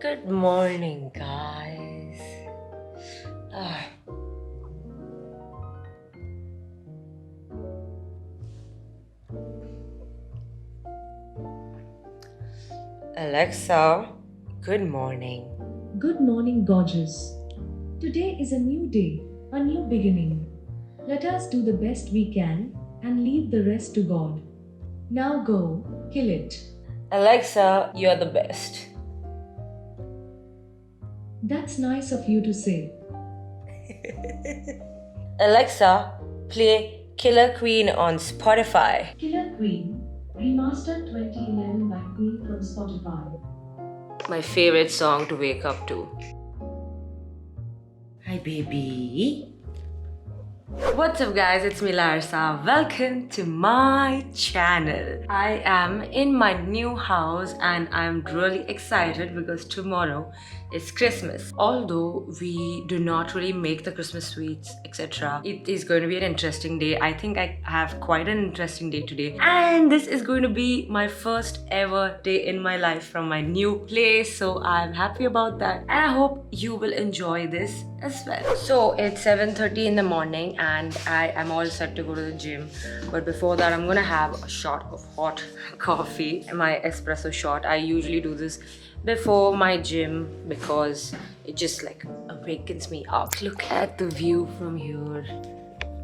Good morning, guys. Alexa, good morning. Good morning, gorgeous. Today is a new day, a new beginning. Let us do the best we can and leave the rest to God. Now go, kill it. Alexa, you're the best. That's nice of you to say. Alexa, play Killer Queen on Spotify. Killer Queen, remastered 2011 by Queen from Spotify. My favorite song to wake up to. Hi, baby. What's up, guys? It's me, Larissa. Welcome to my channel. I am in my new house and I'm really excited because tomorrow is Christmas. Although we do not really make the Christmas sweets, etc., it is going to be an interesting day. I think I have quite an interesting day today. And this is going to be my first ever day in my life from my new place. So I'm happy about that. And I hope you will enjoy this as well. So it's 7:30 in the morning and I am all set to go to the gym. But before that, I'm gonna have a shot of hot coffee, my espresso shot. I usually do this before my gym because it just like awakens me up. Look at the view from here.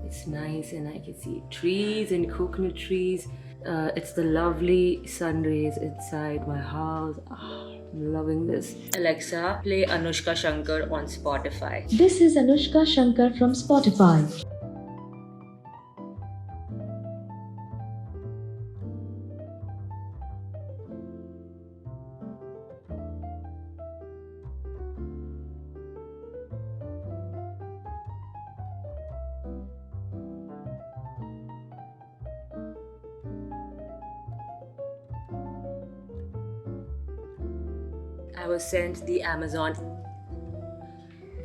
It's nice and I can see trees and coconut trees. It's the lovely sun rays inside my house. I'm loving this. Alexa, play Anushka Shankar on Spotify. This is Anushka Shankar from Spotify. I was sent the Amazon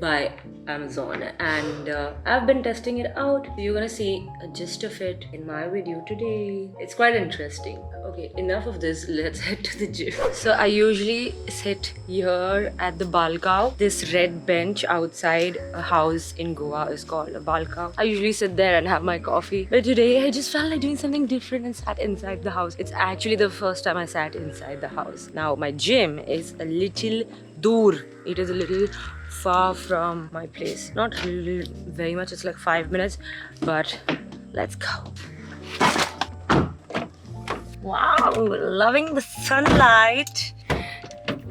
by Amazon and I've been testing it out. You're gonna see a gist of it in my video today. It's quite interesting. Okay, enough of this, let's head to the gym. So I usually sit here at the balcony. This red bench outside a house in Goa is called a balcony. I usually sit there and have my coffee. But today I just felt like doing something different and sat inside the house. It's actually the first time I sat inside the house. Now my gym is a little dur. It is a little far from my place. Not really very much, it's like 5 minutes, but let's go. Wow, loving the sunlight.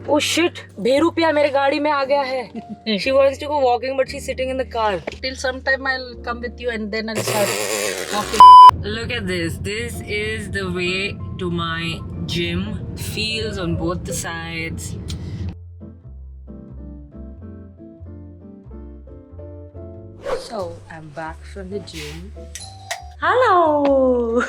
Oh shit, Bherupya mere gaadi mein aa gaya hai. She wants to go walking but she's sitting in the car. Till sometime I'll come with you and then I'll start walking. Look at this. This is the way to my gym. Fields on both the sides. So I'm back from the gym. Hello!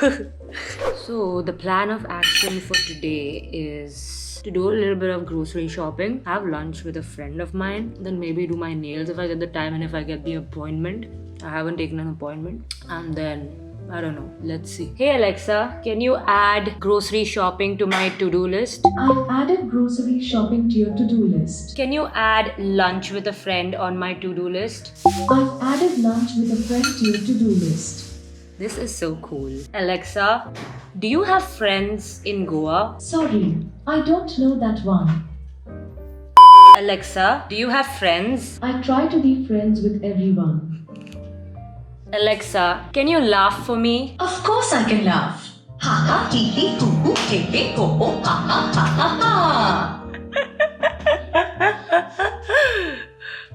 So the plan of action for today is to do a little bit of grocery shopping, have lunch with a friend of mine, then maybe do my nails if I get the time and if I get the appointment. I haven't taken an appointment. And then I don't know. Let's see. Hey Alexa, can you add grocery shopping to my to-do list? I've added grocery shopping to your to-do list. Can you add lunch with a friend on my to-do list? I've added lunch with a friend to your to-do list. This is so cool. Alexa, do you have friends in Goa? Sorry, I don't know that one. Alexa, do you have friends? I try to be friends with everyone. Alexa, can you laugh for me? Of course I can laugh. Ha ha hee hee hoo hoo hee hee ho ho ha ha ha ha ha.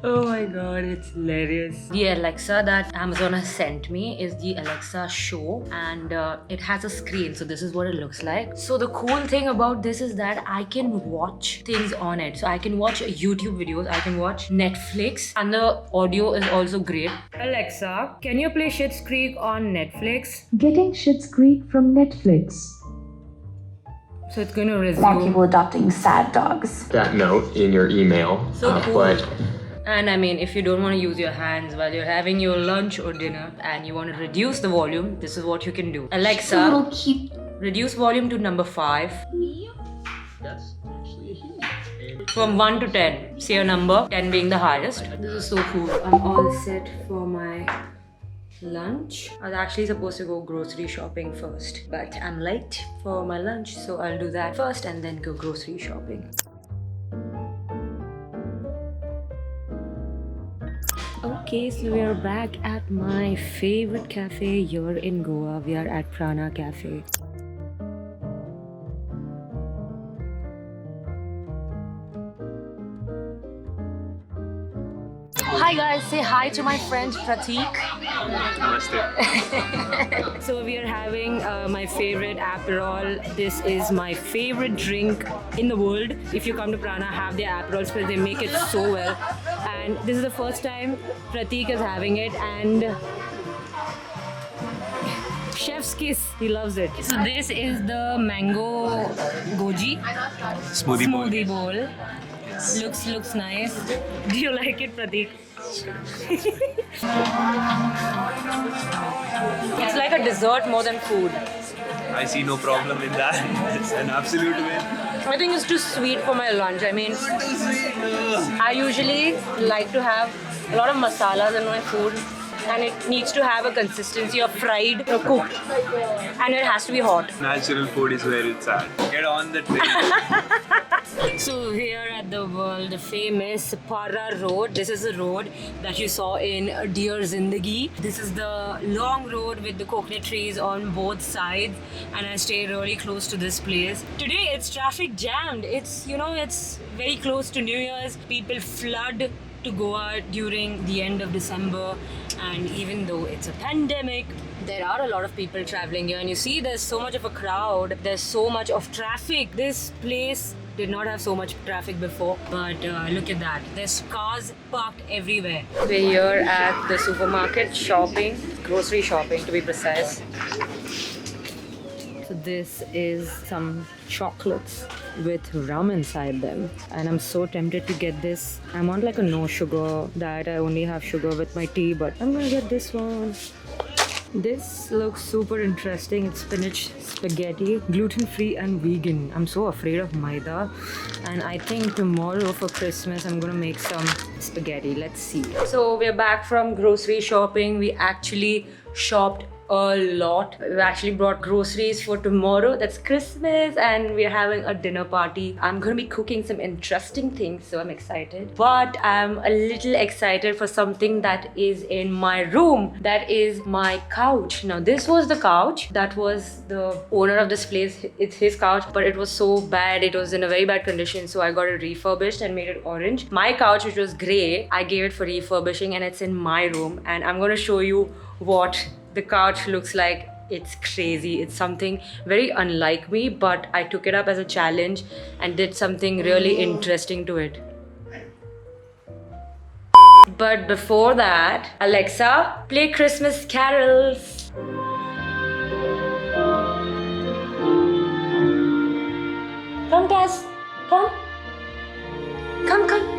Oh my god, it's hilarious. The Alexa that Amazon has sent me is the Alexa Show and it has a screen, so this is what it looks like. So the cool thing about this is that I can watch things on it. So I can watch YouTube videos, I can watch Netflix, and the audio is also great. Alexa, can you play Schitt's Creek on Netflix? Getting Schitt's Creek from Netflix. So it's going to resume. More people adopting sad dogs. That note in your email, So cool. but And I mean, if you don't want to use your hands while you're having your lunch or dinner and you want to reduce the volume, this is what you can do. Alexa, reduce volume to number 5. that's actually a he. From 1 to 10, say a number, 10 being the highest. This is so cool. I'm all set for my lunch. I was actually supposed to go grocery shopping first, but I'm late for my lunch, so I'll do that first and then go grocery shopping. Okay, so we are back at my favorite cafe here in Goa. We are at Prana Cafe. Hi guys, say hi to my friend Prateek. Namaste. So we are having my favorite Aperol. This is my favorite drink in the world. If you come to Prana, have their Aperols because they make it so well. And this is the first time Prateek is having it, and chef's kiss, he loves it. So this is the mango goji smoothie bowl. Looks nice. Do you like it, Prateek? It's like a dessert more than food. I see no problem in that. It's an absolute win. I think it's too sweet for my lunch. I mean, I usually like to have a lot of masalas in my food, and it needs to have a consistency of fried or cooked, and it has to be hot. Natural food is where it's at. Get on the train. So here at the world famous Para Road, this is the road that you saw in Dear Zindagi. This is the long road with the coconut trees on both sides, and I stay really close to this place. Today it's traffic jammed. It's very close to New Year's. People flood to Goa during the end of December, and even though it's a pandemic, there are a lot of people traveling here, and you see there's so much of a crowd, there's so much of traffic. This place did not have so much traffic before, but look at that, there's cars parked everywhere. We're here at the supermarket shopping, grocery shopping to be precise. So this is some chocolates with rum inside them, and I'm so tempted to get this. I'm on like a no sugar diet. I only have sugar with my tea, but I'm gonna get this one. This looks super interesting. It's spinach spaghetti, gluten-free and vegan. I'm so afraid of maida, and I think tomorrow for Christmas I'm gonna make some spaghetti. Let's see. So we're back from grocery shopping. We actually shopped a lot. We actually brought groceries for tomorrow. That's Christmas, and we're having a dinner party. I'm gonna be cooking some interesting things, so I'm excited. But I'm a little excited for something that is in my room. That is my couch. Now this was the couch. That was the owner of this place. It's his couch, but it was so bad. It was in a very bad condition, so I got it refurbished and made it orange. My couch, which was grey, I gave it for refurbishing, and it's in my room, and I'm gonna show you what the couch looks like. It's crazy. It's something very unlike me, but I took it up as a challenge and did something really interesting to it. But before that, Alexa, play Christmas carols. Come, Tess. Come. Come.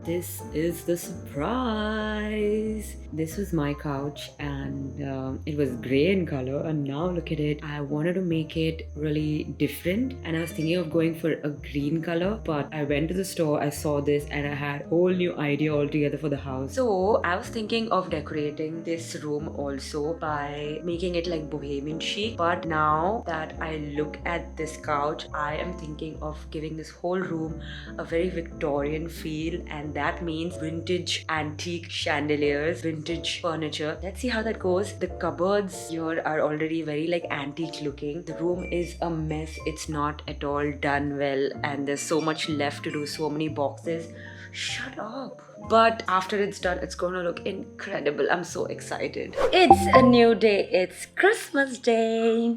This is the surprise. This was my couch, and it was grey in color, and now look at it. I wanted to make it really different, and I was thinking of going for a green color, but I went to the store, I saw this, and I had a whole new idea altogether for the house. So I was thinking of decorating this room also by making it like bohemian chic, but now that I look at this couch, I am thinking of giving this whole room a very Victorian feel, and that means vintage antique chandeliers, vintage furniture. Let's see how that goes. The cupboards here are already very like antique looking. The room is a mess. It's not at all done well, and there's so much left to do, so many boxes. Shut up. But after it's done, it's gonna look incredible. I'm so excited. It's a new day. It's Christmas Day.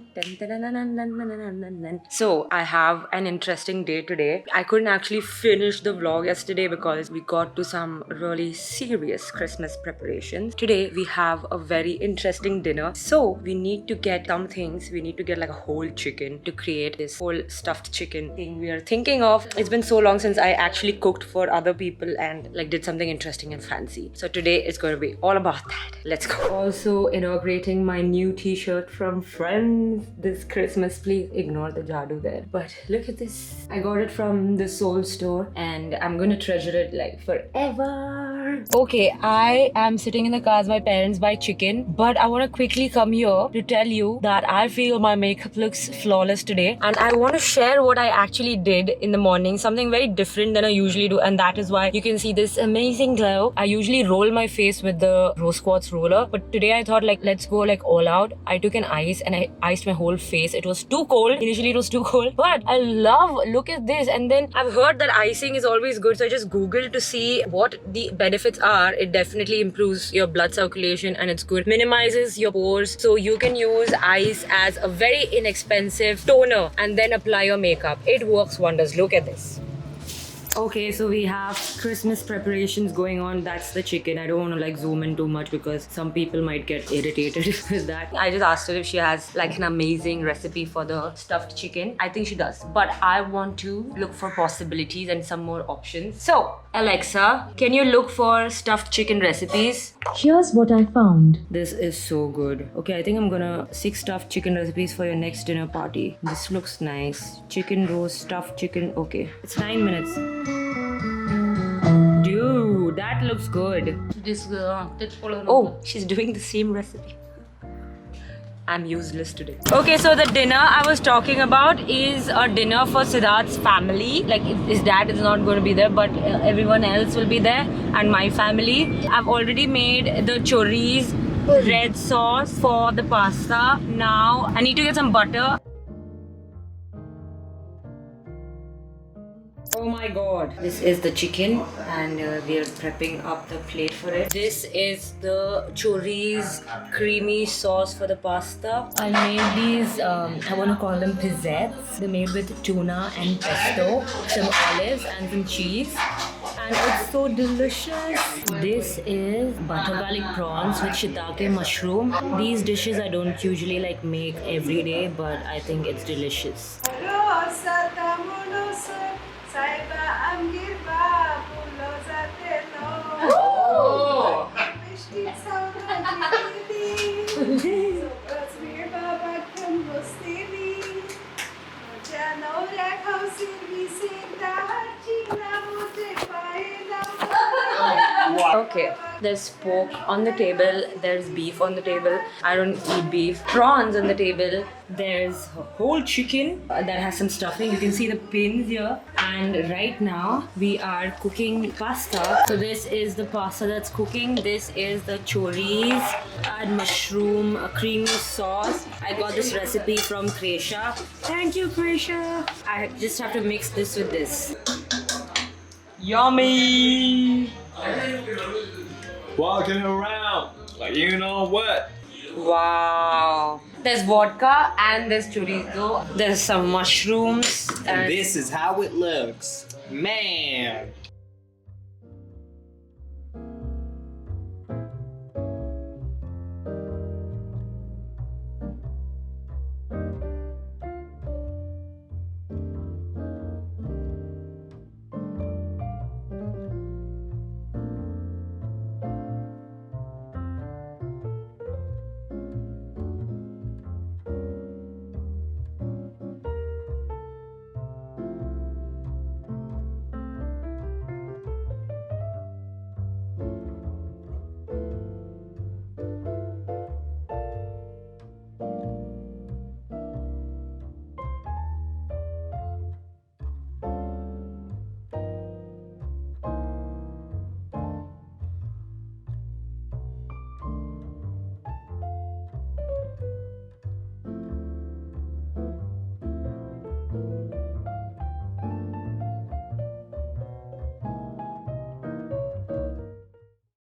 So I have an interesting day today. I couldn't actually finish the vlog yesterday because we got to some really serious Christmas preparations. Today we have a very interesting dinner. So we need to get some things. We need to get like a whole chicken to create this whole stuffed chicken thing we are thinking of. It's been so long since I actually cooked for other people and like did something interesting and fancy. So today is going to be all about that. Let's go. Also inaugurating my new t-shirt from Friends this Christmas. Please ignore the jadoo there. But look at this. I got it from the Soul store and I'm gonna treasure it like forever. Okay, I am sitting in the car as my parents buy chicken, but I want to quickly come here to tell you that I feel my makeup looks flawless today, and I want to share what I actually did in the morning, something very different than I usually do, and that is why you can see this amazing glow. I usually roll my face with the rose quartz roller, but today I thought like let's go like all out. I took an ice and I iced my whole face. It was too cold. Initially it was too cold, but I love, look at this. And then I've heard that icing is always good, so I just googled to see what the benefits are. It definitely improves your blood circulation and it's good, minimizes your pores, so you can use ice as a very inexpensive toner and then apply your makeup. It works wonders. Look at this. Okay, so we have Christmas preparations going on. That's the chicken. I don't want to like zoom in too much because some people might get irritated with that. I just asked her if she has like an amazing recipe for the stuffed chicken. I think she does, but I want to look for possibilities and some more options. So Alexa, can you look for stuffed chicken recipes? Here's what I found. This is so good. Okay, I think I'm gonna 6 stuffed chicken recipes for your next dinner party. This looks nice. Chicken roast, stuffed chicken. Okay, it's 9 minutes. Dude, that looks good. This Oh, she's doing the same recipe. I'm useless today. Okay, so the dinner I was talking about is a dinner for Siddharth's family. Like his dad is not going to be there, but everyone else will be there and my family. I've already made the chorizo red sauce for the pasta. Now I need to get some butter. Oh my god. This is the chicken and we are prepping up the plate for it. This is the chorizo creamy sauce for the pasta. I made these, I want to call them pizzettes. They're made with tuna and pesto, some olives and some cheese. And it's so delicious. This is butter garlic prawns with shiitake mushroom. These dishes I don't usually like make every day, but I think it's delicious. Oh. Okay, there's pork on the table, there's beef on the table. I don't eat beef. Prawns on the table. There's a whole chicken that has some stuffing. You can see the pins here. And right now we are cooking pasta. So this is the pasta that's cooking. This is the chorizo and mushroom creamy sauce. I got this recipe from Kresha. Thank you, Kresha. I just have to mix this with this. Yummy! Walking around like you know what. Wow. There's vodka and there's chorizo. There's some mushrooms. And this is how it looks. Man.